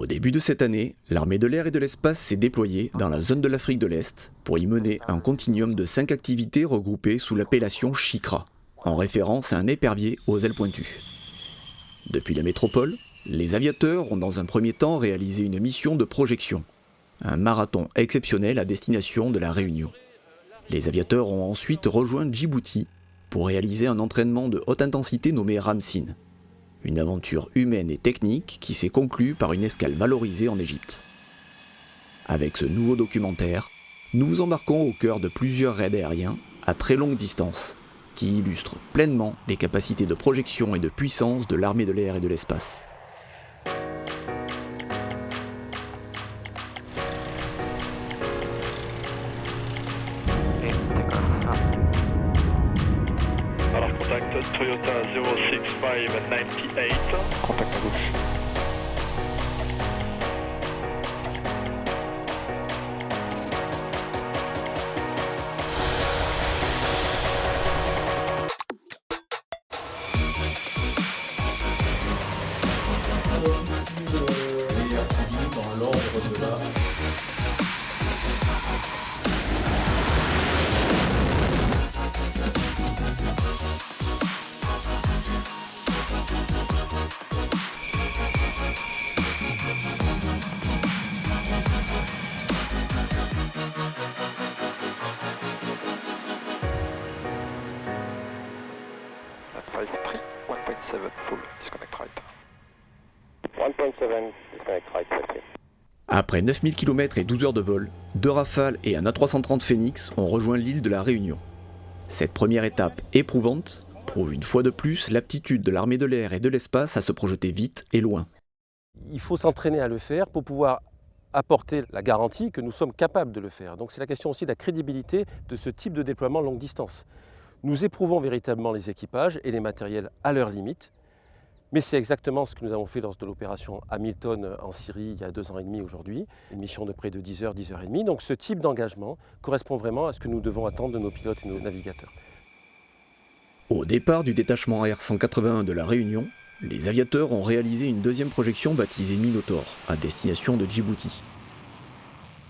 Au début de cette année, l'armée de l'air et de l'espace s'est déployée dans la zone de l'Afrique de l'Est pour y mener un continuum de 5 activités regroupées sous l'appellation Chikra, en référence à un épervier aux ailes pointues. Depuis la métropole, les aviateurs ont dans un premier temps réalisé une mission de projection, un marathon exceptionnel à destination de la Réunion. Les aviateurs ont ensuite rejoint Djibouti pour réaliser un entraînement de haute intensité nommé Ramsin. Une aventure humaine et technique qui s'est conclue par une escale valorisée en Égypte. Avec ce nouveau documentaire, nous vous embarquons au cœur de plusieurs raids aériens à très longue distance, qui illustrent pleinement les capacités de projection et de puissance de l'armée de l'air et de l'espace. Alors contact Toyota 06598. Contact à gauche. Dans l'ordre de la... At 5-3, 1.7 full, disconnect right. 1.7, disconnect right, safely. Après 9000 km et 12 heures de vol, 2 Rafales et un A330 Phoenix ont rejoint l'île de la Réunion. Cette première étape éprouvante prouve une fois de plus l'aptitude de l'armée de l'air et de l'espace à se projeter vite et loin. Il faut s'entraîner à le faire pour pouvoir apporter la garantie que nous sommes capables de le faire. Donc c'est la question aussi de la crédibilité de ce type de déploiement longue distance. Nous éprouvons véritablement les équipages et les matériels à leurs limites, mais c'est exactement ce que nous avons fait lors de l'opération Hamilton en Syrie il y a 2 ans et demi aujourd'hui, une mission de près de 10 heures, 10 heures et demie. Donc ce type d'engagement correspond vraiment à ce que nous devons attendre de nos pilotes et nos navigateurs. Au départ du détachement Air 181 de la Réunion, les aviateurs ont réalisé une deuxième projection baptisée Minotaur, à destination de Djibouti.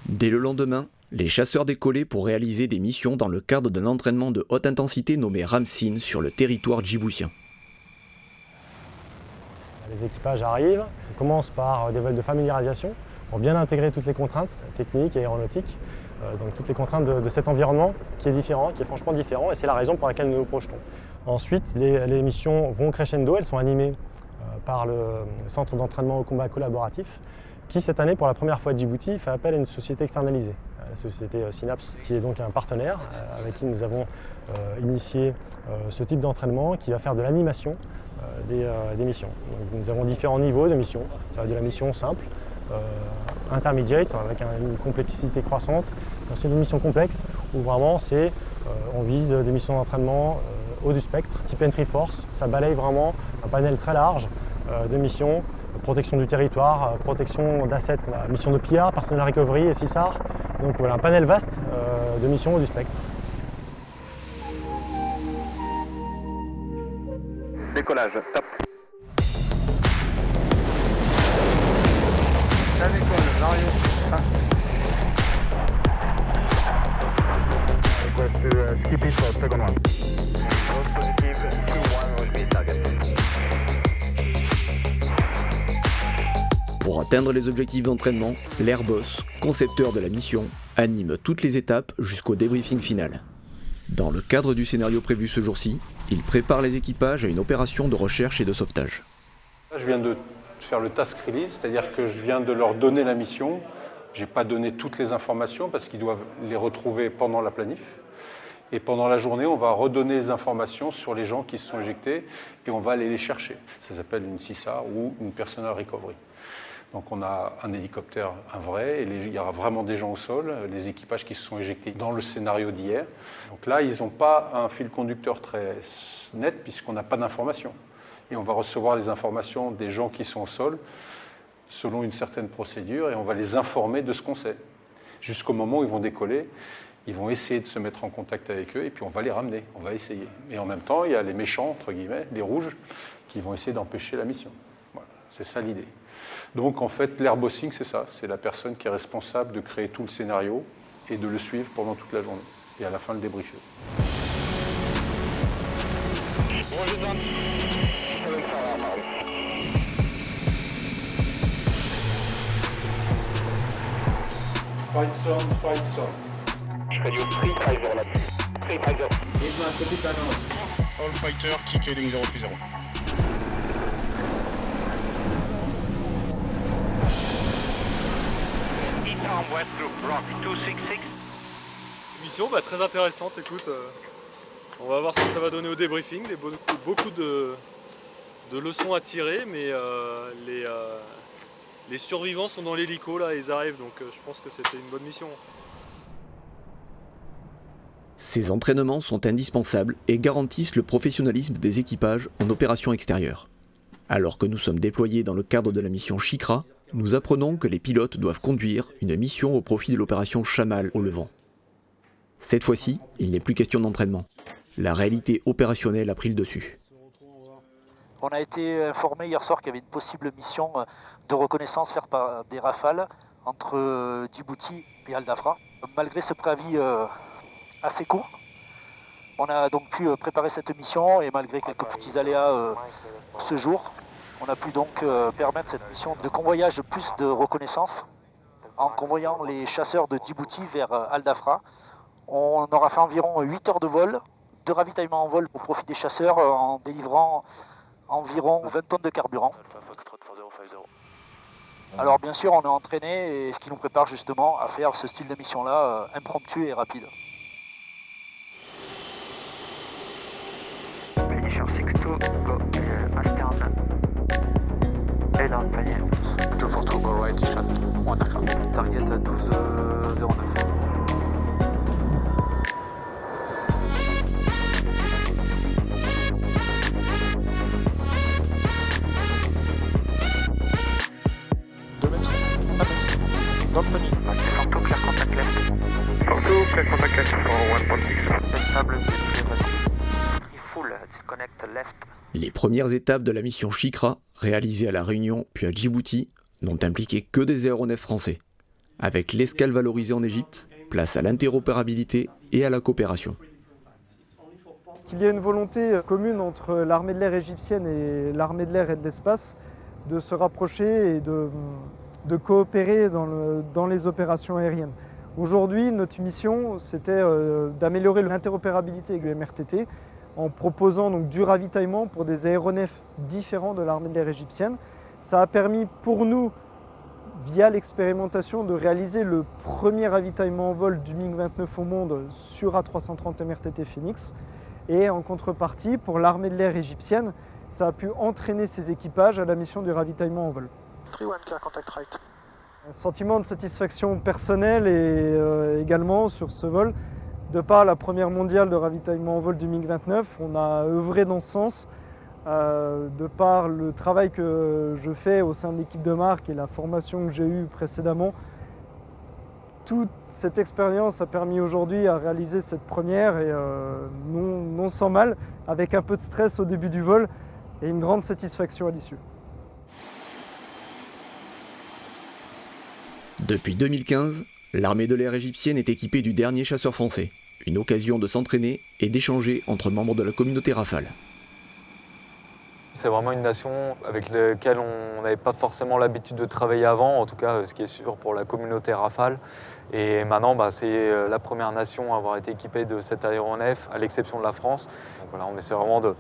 Dès le lendemain, les chasseurs décollaient pour réaliser des missions dans le cadre d'un entraînement de haute intensité nommé Ramsin sur le territoire djiboutien. Les équipages arrivent, on commence par des vols de familiarisation pour bien intégrer toutes les contraintes techniques et aéronautiques, donc toutes les contraintes de cet environnement qui est différent, qui est franchement différent, et c'est la raison pour laquelle nous nous projetons. Ensuite, les missions vont crescendo, elles sont animées par le centre d'entraînement au combat collaboratif, qui cette année, pour la première fois à Djibouti, fait appel à une société externalisée, la société Synapse, qui est donc un partenaire avec qui nous avons initié ce type d'entraînement qui va faire de l'animation des missions. Donc, nous avons différents niveaux de missions. Ça va de la mission simple, intermediate, avec une complexité croissante, ensuite une mission complexe, où vraiment on vise des missions d'entraînement haut du spectre, type entry force. Ça balaye vraiment un panel très large de missions, protection du territoire, protection d'assets, mission de PR, personnel recovery et CISAR. Donc voilà, un panel vaste de missions haut du spectre. Décollage, top. Ça décolle, Mario. Request to skip it for second one. Positive, 2-1 will be target. Pour atteindre les objectifs d'entraînement, l'Airbus, concepteur de la mission, anime toutes les étapes jusqu'au débriefing final. Dans le cadre du scénario prévu ce jour-ci, il prépare les équipages à une opération de recherche et de sauvetage. Je viens de faire le task release, c'est-à-dire que je viens de leur donner la mission. Je n'ai pas donné toutes les informations parce qu'ils doivent les retrouver pendant la planif. Et pendant la journée, on va redonner les informations sur les gens qui se sont éjectés et on va aller les chercher. Ça s'appelle une CISAR ou une personnel recovery. Donc on a un hélicoptère, un vrai, et il y aura vraiment des gens au sol, les équipages qui se sont éjectés dans le scénario d'hier. Donc là, ils n'ont pas un fil conducteur très net puisqu'on n'a pas d'informations. Et on va recevoir les informations des gens qui sont au sol selon une certaine procédure et on va les informer de ce qu'on sait. Jusqu'au moment où ils vont décoller, ils vont essayer de se mettre en contact avec eux et puis on va les ramener, on va essayer. Et en même temps, il y a les méchants, entre guillemets, les rouges, qui vont essayer d'empêcher la mission. Voilà, c'est ça l'idée. Donc en fait, l'airbossing, c'est ça. C'est la personne qui est responsable de créer tout le scénario et de le suivre pendant toute la journée. Et à la fin, le débriefer. Fight zone. Radio 350 là-dessus. 350. Edman, petite annonce. All fighter, kick heading 030. East West Group, Rock 266. Mission très intéressante, écoute, on va voir ce que ça va donner au débriefing, beaucoup de leçons à tirer, mais les survivants sont dans l'hélico là, ils arrivent, donc je pense que c'était une bonne mission. Ces entraînements sont indispensables et garantissent le professionnalisme des équipages en opération extérieure. Alors que nous sommes déployés dans le cadre de la mission Shikra, nous apprenons que les pilotes doivent conduire une mission au profit de l'opération Chamal au Levant. Cette fois-ci, il n'est plus question d'entraînement. La réalité opérationnelle a pris le dessus. On a été informé hier soir qu'il y avait une possible mission de reconnaissance faite par des Rafales entre Djibouti et Al Dhafra. Malgré ce préavis assez court, on a donc pu préparer cette mission et malgré quelques petits aléas ce jour, on a pu donc permettre cette mission de convoyage plus de reconnaissance en convoyant les chasseurs de Djibouti vers Al Dhafra. On aura fait environ 8 heures de vol, de ravitaillement en vol au profit des chasseurs en délivrant environ 20 tonnes de carburant. Alors bien sûr on est entraîné et ce qui nous prépare justement à faire ce style de mission là impromptu et rapide. Mission 6-2, go astern. Et là, panier. 242, go right, shot, 1 aircraft. Target à 12,09. Dans le panier. Forto, clear contact left. Forto, clear contact left for 1.6. Stable, full, disconnect left. Les premières étapes de la mission Shikra, réalisées à La Réunion puis à Djibouti, n'ont impliqué que des aéronefs français. Avec l'escale valorisée en Égypte, place à l'interopérabilité et à la coopération. Qu'il y ait une volonté commune entre l'armée de l'air égyptienne et l'armée de l'air et de l'espace de se rapprocher et de coopérer dans les opérations aériennes. Aujourd'hui, notre mission, c'était d'améliorer l'interopérabilité avec le MRTT en proposant donc du ravitaillement pour des aéronefs différents de l'armée de l'air égyptienne. Ça a permis pour nous, via l'expérimentation, de réaliser le premier ravitaillement en vol du MiG-29 au monde sur A330 MRTT Phoenix. Et en contrepartie, pour l'armée de l'air égyptienne, ça a pu entraîner ses équipages à la mission du ravitaillement en vol. 3-1, clear contact right. Un sentiment de satisfaction personnelle et également sur ce vol, de par la première mondiale de ravitaillement en vol du MiG-29, on a œuvré dans ce sens, de par le travail que je fais au sein de l'équipe de marque et la formation que j'ai eue précédemment. Toute cette expérience a permis aujourd'hui à réaliser cette première et non sans mal, avec un peu de stress au début du vol et une grande satisfaction à l'issue. Depuis 2015, l'armée de l'air égyptienne est équipée du dernier chasseur français. Une occasion de s'entraîner et d'échanger entre membres de la communauté Rafale. C'est vraiment une nation avec laquelle on n'avait pas forcément l'habitude de travailler avant, en tout cas ce qui est sûr pour la communauté Rafale. Et maintenant, c'est la première nation à avoir été équipée de cet aéronef, à l'exception de la France. Donc voilà, on essaie vraiment de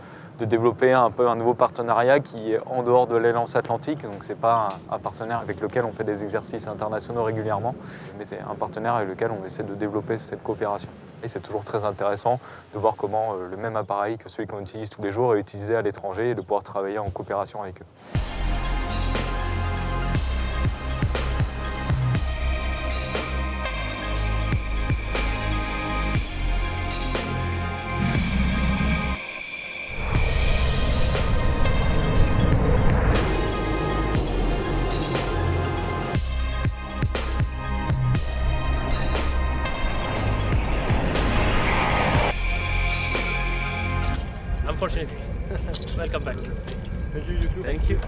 développer un peu un nouveau partenariat qui est en dehors de l'Alliance Atlantique. Donc c'est pas un partenaire avec lequel on fait des exercices internationaux régulièrement, mais c'est un partenaire avec lequel on essaie de développer cette coopération. Et c'est toujours très intéressant de voir comment le même appareil que celui qu'on utilise tous les jours est utilisé à l'étranger et de pouvoir travailler en coopération avec eux. Unfortunately. Welcome back. Thank you, you too. Thank you.